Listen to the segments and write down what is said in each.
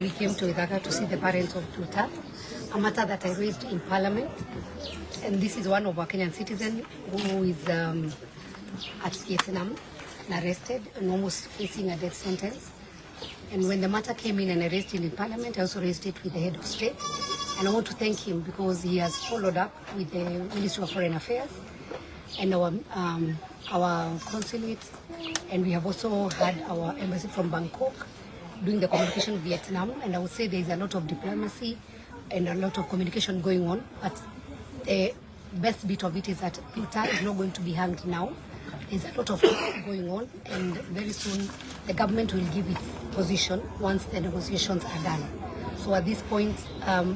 we came to Ithaka to see the parents of Nduta, a matter that I raised in Parliament. And this is one of our Kenyan citizens who is at Vietnam and arrested and almost facing a death sentence. And when the matter came in and I raised it in Parliament, I also raised it with the head of state. And I want to thank him because he has followed up with the Ministry of Foreign Affairs and our consulate. And we have also had our embassy from Bangkok doing the communication with Vietnam. And I would say there is a lot of diplomacy and a lot of communication going on. But the best bit of it is that Nduta is not going to be hanged now. There's a lot of work going on, and very soon the government will give its position once the negotiations are done. So at this point,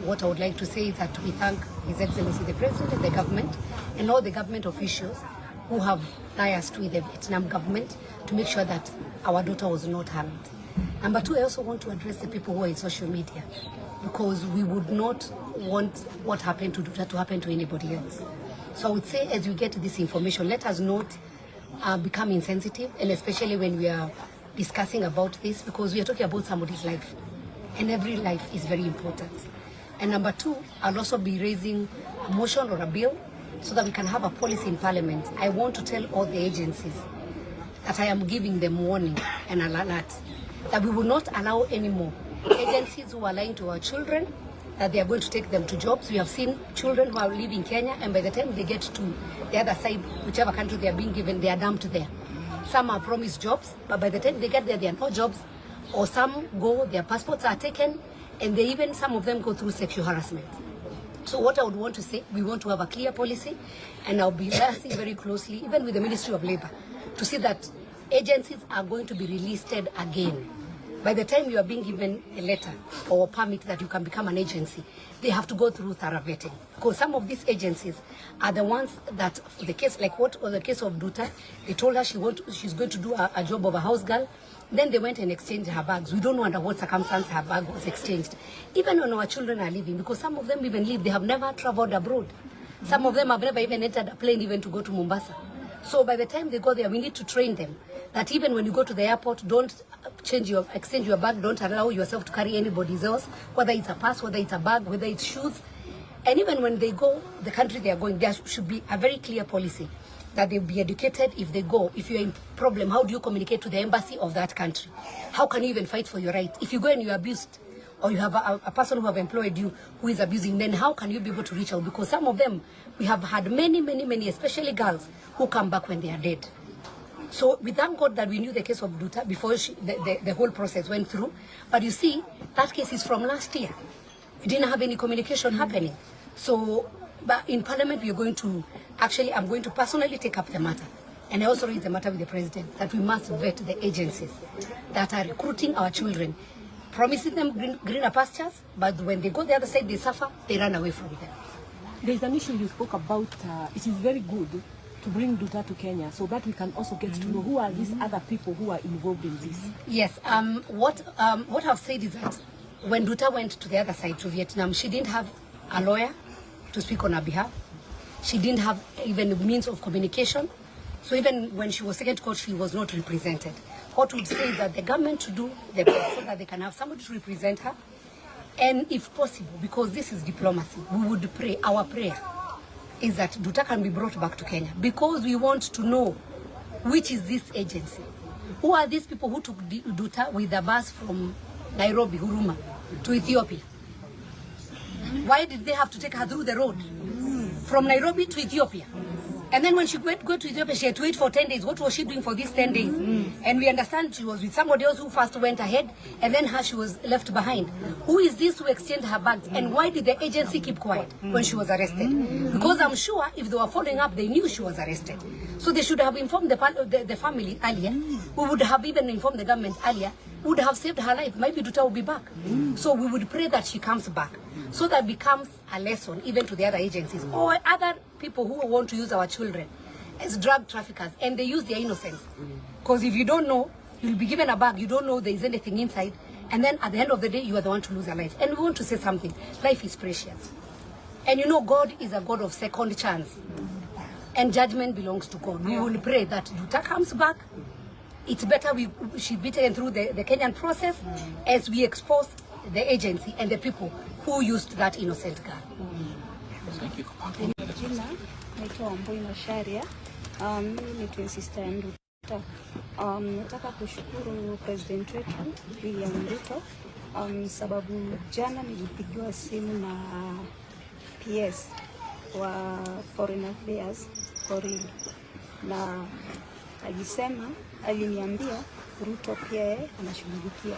what I would like to say is that we thank His Excellency the President and the government and all the government officials who have liaised with the Vietnam government to make sure that our daughter was not harmed. Number two, I also want to address the people who are in social media, because we would not want what happened to Nduta to happen to anybody else. So I would say, as you get this information, let us not become insensitive, and especially when we are discussing about this, because we are talking about somebody's life, and every life is very important. And number two, I'll also be raising a motion or a bill so that we can have a policy in Parliament. I want to tell all the agencies that I am giving them warning and an alert that we will not allow any more agencies who are lying to our children that they are going to take them to jobs. We have seen children who are leaving Kenya, and by the time they get to the other side, whichever country they are being given, they are dumped there. Some are promised jobs, but by the time they get there, there are no jobs. Or some go, their passports are taken, and some of them go through sexual harassment. So what I would want to say, we want to have a clear policy, and I'll be liaising very closely, even with the Ministry of Labour, to see that agencies are going to be relisted again. By the time you are being given a letter or a permit that you can become an agency, they have to go through thorough vetting. Because some of these agencies are the ones that, for the case, like what was the case of Nduta, they told her she's going to do a job of a house girl. Then they went and exchanged her bags. We don't know under what circumstance her bag was exchanged. Even when our children are living, because some of them even live, they have never traveled abroad. Some of them have never even entered a plane even to go to Mombasa. So by the time they go there, we need to train them that even when you go to the airport, don't exchange your bag, don't allow yourself to carry anybody's else, whether it's a purse, whether it's a bag, whether it's shoes. And even when they go, the country they are going, there should be a very clear policy that they'll be educated if they go. If you're in problem, how do you communicate to the embassy of that country? How can you even fight for your rights? If you go and you're abused, or you have a person who have employed you who is abusing, then how can you be able to reach out? Because some of them, we have had many, especially girls, who come back when they are dead. So we thank God that we knew the case of Nduta before the whole process went through. But you see, that case is from last year. We didn't have any communication happening. So but in Parliament, we are going to, actually, I'm going to personally take up the matter. And I also raise the matter with the President, that we must vet the agencies that are recruiting our children, promising them greener pastures, but when they go the other side, they suffer, they run away from them. There's an issue you spoke about. It is very good to bring Nduta to Kenya so that we can also get to know who are these other people who are involved in this. Yes, what I've said is that when Nduta went to the other side, to Vietnam, she didn't have a lawyer to speak on her behalf. She didn't have even a means of communication. So even when she was taken to court, she was not represented. What would say is that the government should do the best so that they can have somebody to represent her. And if possible, because this is diplomacy, we would pray, our prayer is that Nduta can be brought back to Kenya, because we want to know which is this agency. Who are these people who took Nduta with a bus from Nairobi, Huruma, to Ethiopia? Why did they have to take her through the road from Nairobi to Ethiopia? And then when she went to Ethiopia, she had to wait for 10 days. What was she doing for these 10 days? And we understand she was with somebody else who first went ahead, and then she was left behind. Who is this who exchanged her bags? And why did the agency keep quiet when she was arrested? Because I'm sure if they were following up, they knew she was arrested. So they should have informed the family earlier. We would have even informed the government earlier. Would have saved her life. Maybe Nduta will be back. So we would pray that she comes back, so that becomes a lesson even to the other agencies or other people who want to use our children as drug traffickers, and they use their innocence. Because if you don't know, you'll be given a bag, you don't know there is anything inside, and then at the end of the day, you are the one to lose your life. And we want to say something. Life is precious. And you know, God is a God of second chance. And judgment belongs to God. We will pray that Nduta comes back. It's better she be taken through the Kenyan process as we expose the agency and the people who used that innocent girl. Thank you. Jina naitwa Wambui Masharia. Mimi ni twin sister ya Nduta. Nataka kushukuru president wetu William Ruto sababu jana nilipigiwa simu na PS wa Foreign Affairs Korea, na aliniambia Ruto pia anashughulikia